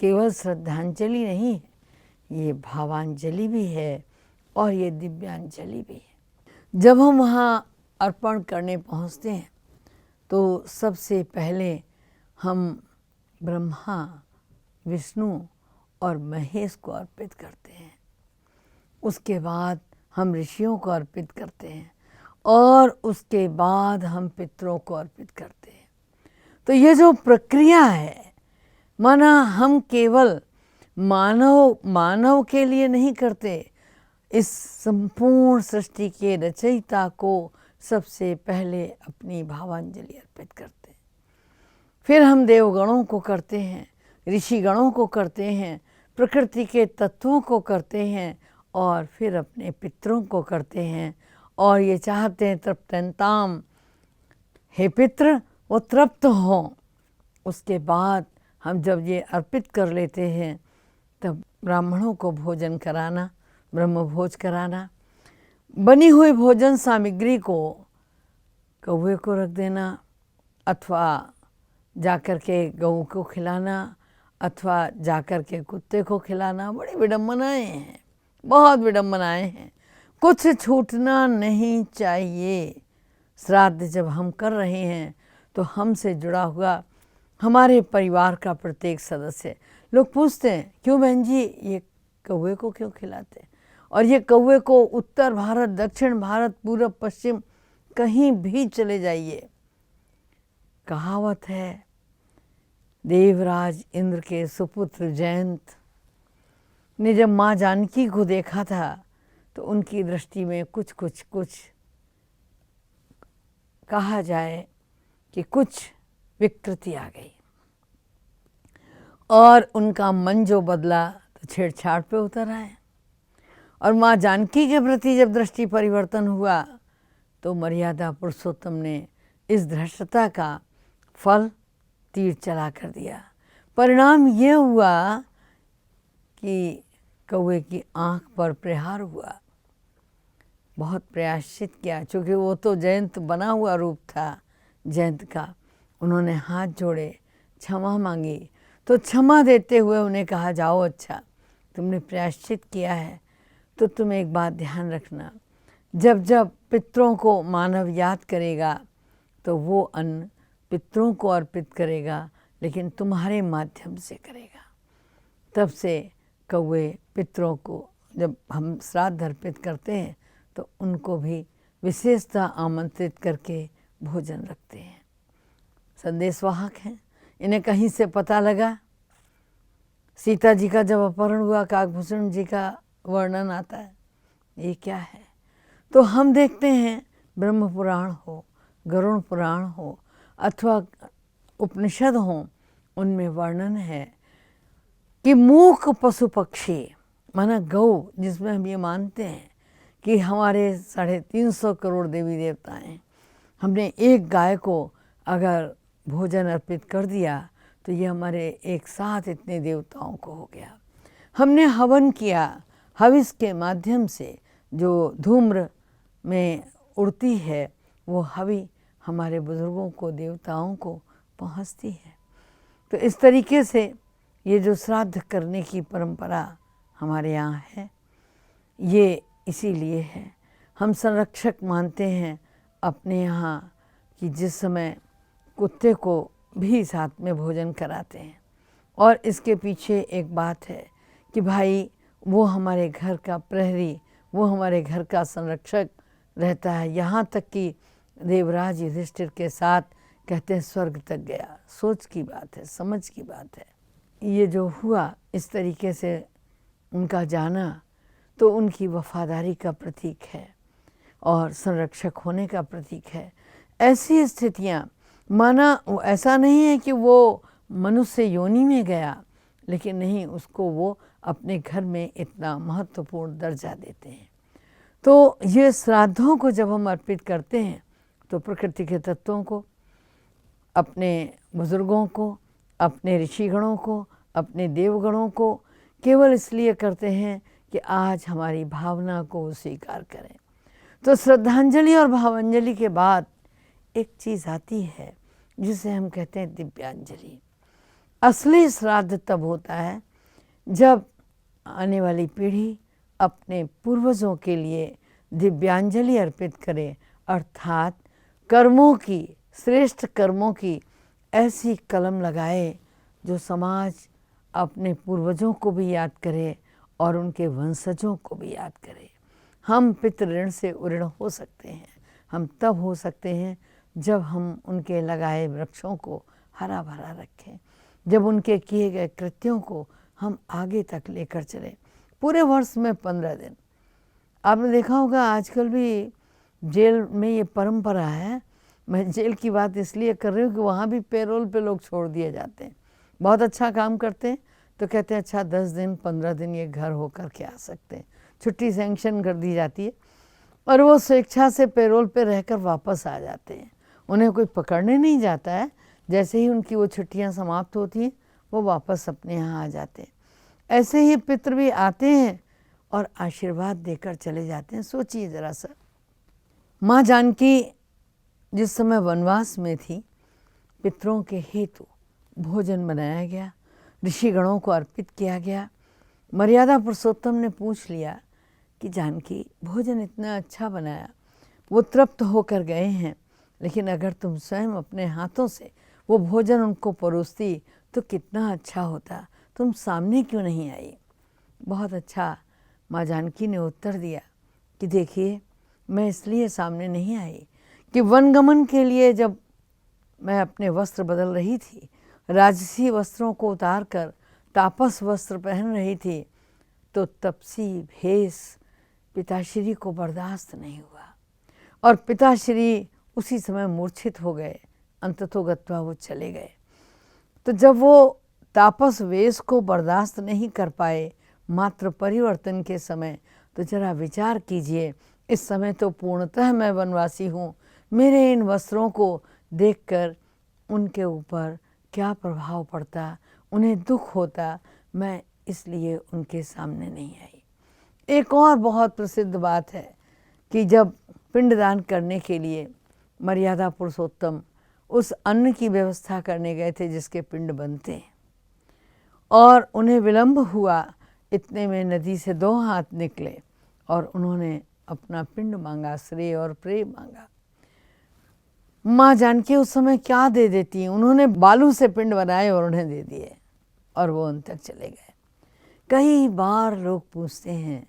केवल श्रद्धांजलि नहीं है, ये भावांजलि भी है और ये दिव्यांजलि भी है। जब हम वहाँ अर्पण करने पहुँचते हैं तो सबसे पहले हम ब्रह्मा, विष्णु और महेश को अर्पित करते हैं। उसके बाद हम ऋषियों को अर्पित करते हैं और उसके बाद हम पितरों को अर्पित करते हैं। तो ये जो प्रक्रिया है, माना हम केवल मानव के लिए नहीं करते, इस संपूर्ण सृष्टि के रचयिता को सबसे पहले अपनी भावांजलि अर्पित करते हैं। फिर हम देवगणों को करते हैं, ऋषिगणों को करते हैं, प्रकृति के तत्वों को करते हैं और फिर अपने पितरों को करते हैं। और ये चाहते हैं तृप्तन्ताम, हे पितृ वो तृप्त हों। उसके बाद हम जब ये अर्पित कर लेते हैं तब ब्राह्मणों को भोजन कराना, ब्रह्म भोज कराना, बनी हुई भोजन सामग्री को कौवे को रख देना अथवा जाकर के गऊ को खिलाना अथवा जाकर के कुत्ते को खिलाना। बड़ी विडम्बनाएँ हैं, बहुत विडम्बनाएँ हैं। कुछ छूटना नहीं चाहिए। श्राद्ध जब हम कर रहे हैं तो हमसे जुड़ा हुआ हमारे परिवार का प्रत्येक सदस्य, लोग पूछते हैं क्यों बहन जी ये कौवे को क्यों खिलाते हैं? और ये कौवे को उत्तर भारत, दक्षिण भारत, पूर्व पश्चिम कहीं भी चले जाइए, कहावत है देवराज इंद्र के सुपुत्र जयंत ने जब माँ जानकी को देखा था तो उनकी दृष्टि में कुछ कहा जाए कि कुछ विकृति आ गई और उनका मन जो बदला तो छेड़छाड़ पे उतर आए। और माँ जानकी के प्रति जब दृष्टि परिवर्तन हुआ तो मर्यादा पुरुषोत्तम ने इस धृष्टता का फल तीर चला कर दिया। परिणाम ये हुआ कि कौवे की आँख पर प्रहार हुआ। बहुत प्रयाश्चित किया, चूँकि वो तो जयंत बना हुआ रूप था जयंत का। उन्होंने हाथ जोड़े, क्षमा मांगी, तो क्षमा देते हुए उन्हें कहा जाओ अच्छा तुमने प्रायश्चित किया है तो तुम एक बात ध्यान रखना, जब जब पितरों को मानव याद करेगा तो वो अन्न पितरों को अर्पित करेगा, लेकिन तुम्हारे माध्यम से करेगा। तब से कौवे पितरों को जब हम श्राद्ध अर्पित करते हैं तो उनको भी विशेषता आमंत्रित करके भोजन रखते हैं। संदेशवाहक हैं, इन्हें कहीं से पता लगा। सीता जी का जब अपहरण हुआ, काकभूषण जी का वर्णन आता है, ये क्या है? तो हम देखते हैं ब्रह्म पुराण हो, गरुड़ पुराण हो अथवा उपनिषद हो, उनमें वर्णन है कि मूक पशु पक्षी माना गौ, जिसमें हम ये मानते हैं कि हमारे 350 करोड़ देवी देवता हैं, हमने एक गाय को अगर भोजन अर्पित कर दिया तो ये हमारे एक साथ इतने देवताओं को हो गया। हमने हवन किया, हविस के माध्यम से जो धूम्र में उड़ती है वो हवि हमारे बुजुर्गों को, देवताओं को पहुंचती है। तो इस तरीके से ये जो श्राद्ध करने की परंपरा हमारे यहाँ है, ये इसीलिए है। हम संरक्षक मानते हैं अपने यहाँ कि जिस समय कुत्ते को भी साथ में भोजन कराते हैं। और इसके पीछे एक बात है कि भाई वो हमारे घर का प्रहरी, वो हमारे घर का संरक्षक रहता है। यहाँ तक कि देवराज युधिष्ठिर के साथ कहते हैं स्वर्ग तक गया। सोच की बात है, समझ की बात है। ये जो हुआ इस तरीके से उनका जाना तो उनकी वफादारी का प्रतीक है और संरक्षक होने का प्रतीक है। ऐसी स्थितियाँ, माना ऐसा नहीं है कि वो मनुष्य योनि में गया, लेकिन नहीं, उसको वो अपने घर में इतना महत्वपूर्ण दर्जा देते हैं। तो ये श्राद्धों को जब हम अर्पित करते हैं तो प्रकृति के तत्वों को, अपने बुजुर्गों को, अपने ऋषिगणों को, अपने देवगणों को केवल इसलिए करते हैं कि आज हमारी भावना को स्वीकार करें। तो श्रद्धांजलि और भावांजलि के बाद एक चीज़ आती है जिसे हम कहते हैं दिव्यांजलि। असली श्राद्ध तब होता है जब आने वाली पीढ़ी अपने पूर्वजों के लिए दिव्यांजलि अर्पित करे, अर्थात कर्मों की, श्रेष्ठ कर्मों की ऐसी कलम लगाए जो समाज अपने पूर्वजों को भी याद करे और उनके वंशजों को भी याद करे। हम पितृ ऋण से उऋण हो सकते हैं, हम तब हो सकते हैं जब हम उनके लगाए वृक्षों को हरा भरा रखें, जब उनके किए गए कृत्यों को हम आगे तक लेकर चलें। पूरे वर्ष में 15 दिन, आपने देखा होगा आजकल भी जेल में ये परंपरा है। मैं जेल की बात इसलिए कर रही हूँ कि वहाँ भी पेरोल पे लोग छोड़ दिए जाते हैं, बहुत अच्छा काम करते हैं तो कहते हैं अच्छा 10 दिन 15 दिन ये घर होकर के आ सकते हैं, छुट्टी सैंक्शन कर दी जाती है और वो स्वेच्छा से पेरोल पे रहकर वापस आ जाते हैं। उन्हें कोई पकड़ने नहीं जाता है, जैसे ही उनकी वो छुट्टियां समाप्त होती हैं वो वापस अपने यहाँ आ जाते हैं। ऐसे ही पितृ भी आते हैं और आशीर्वाद देकर चले जाते हैं। सोचिए ज़रा सा, माँ जानकी जिस समय वनवास में थी, पितरों के हेतु भोजन बनाया गया, ऋषिगणों को अर्पित किया गया। मर्यादा पुरुषोत्तम ने पूछ लिया कि जानकी भोजन इतना अच्छा बनाया, वो तृप्त होकर गए हैं, लेकिन अगर तुम स्वयं अपने हाथों से वो भोजन उनको परोसती तो कितना अच्छा होता, तुम सामने क्यों नहीं आई। बहुत अच्छा माँ जानकी ने उत्तर दिया कि देखिए मैं इसलिए सामने नहीं आई कि वनगमन के लिए जब मैं अपने वस्त्र बदल रही थी, राजसी वस्त्रों को उतार कर तापस वस्त्र पहन रही थी, तो तपसी भेष पिताश्री को बर्दाश्त नहीं हुआ और पिताश्री उसी समय मूर्छित हो गए, अंततोगत्वा वो चले गए। तो जब वो तापस वेश को बर्दाश्त नहीं कर पाए मात्र परिवर्तन के समय, तो जरा विचार कीजिए, इस समय तो पूर्णतः मैं वनवासी हूँ, मेरे इन वस्त्रों को देखकर उनके ऊपर क्या प्रभाव पड़ता, उन्हें दुख होता, मैं इसलिए उनके सामने नहीं आई। एक और बहुत प्रसिद्ध बात है कि जब पिंडदान करने के लिए मर्यादा पुरुषोत्तम उस अन्न की व्यवस्था करने गए थे जिसके पिंड बनते हैं, और उन्हें विलंब हुआ, इतने में नदी से 2 हाथ निकले और उन्होंने अपना पिंड मांगा, श्रेय और प्रेम मांगा। माँ जानकी उस समय क्या दे देती, उन्होंने बालू से पिंड बनाए और उन्हें दे दिए और वो उन तक चले गए। कई बार लोग पूछते हैं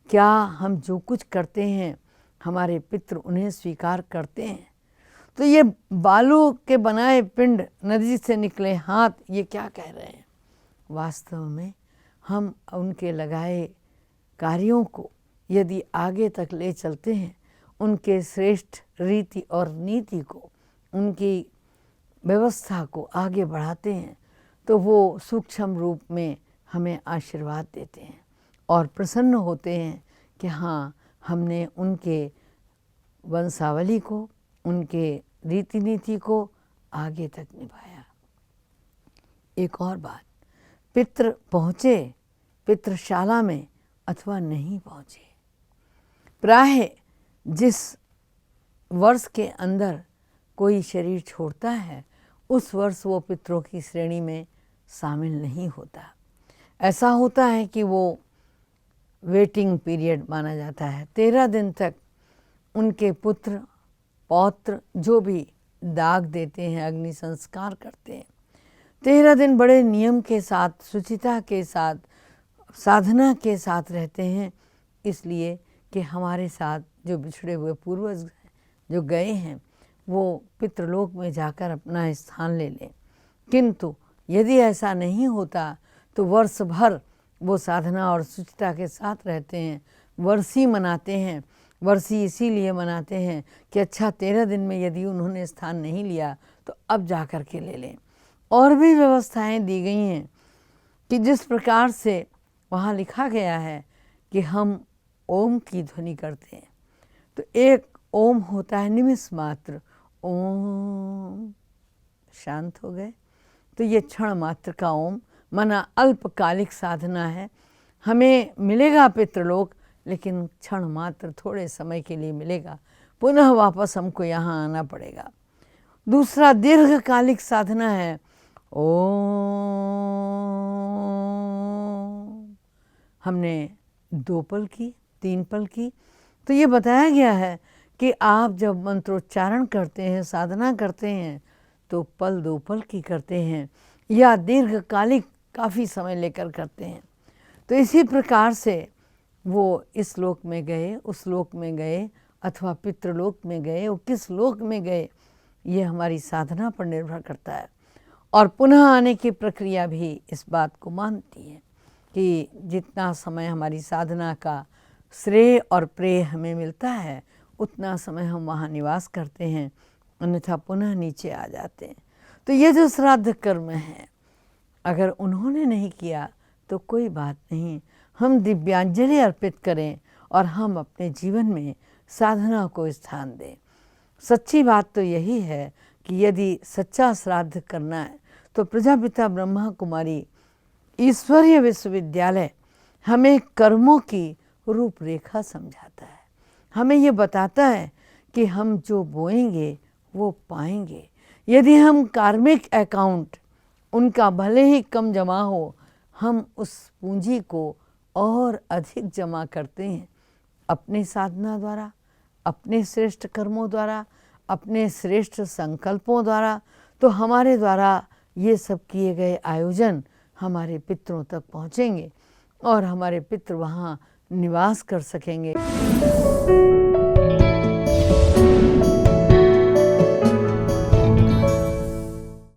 क्या हम जो कुछ करते हैं हमारे पितृ उन्हें स्वीकार करते हैं? तो ये बालू के बनाए पिंड, नदी से निकले हाथ, ये क्या कह रहे हैं? वास्तव में हम उनके लगाए कार्यों को यदि आगे तक ले चलते हैं, उनके श्रेष्ठ रीति और नीति को, उनकी व्यवस्था को आगे बढ़ाते हैं, तो वो सूक्ष्म रूप में हमें आशीर्वाद देते हैं और प्रसन्न होते हैं कि हाँ, हमने उनके वंशावली को, उनके रीति नीति को आगे तक निभाया। एक और बात, पितृ पहुँचे पितृशाला में अथवा नहीं पहुँचे, प्राय जिस वर्ष के अंदर कोई शरीर छोड़ता है उस वर्ष वो पितरों की श्रेणी में शामिल नहीं होता। ऐसा होता है कि वो वेटिंग पीरियड माना जाता है। 13 दिन तक उनके पुत्र पौत्र जो भी दाग देते हैं, अग्नि संस्कार करते हैं। 13 दिन बड़े नियम के साथ, शुचिता के साथ, साधना के साथ रहते हैं, इसलिए कि हमारे साथ जो बिछड़े हुए पूर्वज जो गए हैं वो पितृलोक में जाकर अपना स्थान ले लें। किंतु यदि ऐसा नहीं होता तो वर्ष भर वो साधना और शुचिता के साथ रहते हैं, वर्षी मनाते हैं। वर्षी इसीलिए मनाते हैं कि अच्छा 13 दिन में यदि उन्होंने स्थान नहीं लिया तो अब जा कर के ले लें। और भी व्यवस्थाएं दी गई हैं कि जिस प्रकार से वहाँ लिखा गया है कि हम ओम की ध्वनि करते हैं, तो एक ओम होता है निमिष मात्र, ओम, शांत हो गए, तो ये क्षण मात्र का ओम, माना अल्पकालिक साधना है। हमें मिलेगा पितृलोक, लेकिन क्षण मात्र, थोड़े समय के लिए मिलेगा, पुनः वापस हमको यहाँ आना पड़ेगा। दूसरा दीर्घकालिक साधना है, ओम। हमने 2 पल की, 3 पल की, तो ये बताया गया है कि आप जब मंत्रोच्चारण करते हैं, साधना करते हैं, तो पल 2 पल की करते हैं या दीर्घकालिक काफ़ी समय लेकर करते हैं। तो इसी प्रकार से वो इस लोक में गए, उस लोक में गए, अथवा पितृलोक में गए, वो किस लोक में गए, ये हमारी साधना पर निर्भर करता है। और पुनः आने की प्रक्रिया भी इस बात को मानती है कि जितना समय हमारी साधना का श्रेय और प्रेय हमें मिलता है, उतना समय हम वहाँ निवास करते हैं, अन्यथा पुनः नीचे आ जाते हैं। तो ये जो श्राद्ध कर्म है, अगर उन्होंने नहीं किया तो कोई बात नहीं, हम दिव्यांजलि अर्पित करें और हम अपने जीवन में साधना को स्थान दें। सच्ची बात तो यही है कि यदि सच्चा श्राद्ध करना है तो प्रजापिता ब्रह्मा कुमारी ईश्वरीय विश्वविद्यालय हमें कर्मों की रूपरेखा समझाता है। हमें ये बताता है कि हम जो बोएंगे वो पाएंगे। यदि हम कार्मिक अकाउंट उनका भले ही कम जमा हो, हम उस पूंजी को और अधिक जमा करते हैं अपनी साधना द्वारा, अपने श्रेष्ठ कर्मों द्वारा, अपने श्रेष्ठ संकल्पों द्वारा। तो हमारे द्वारा ये सब किए गए आयोजन हमारे पितरों तक पहुँचेंगे और हमारे पितृ वहाँ निवास कर सकेंगे।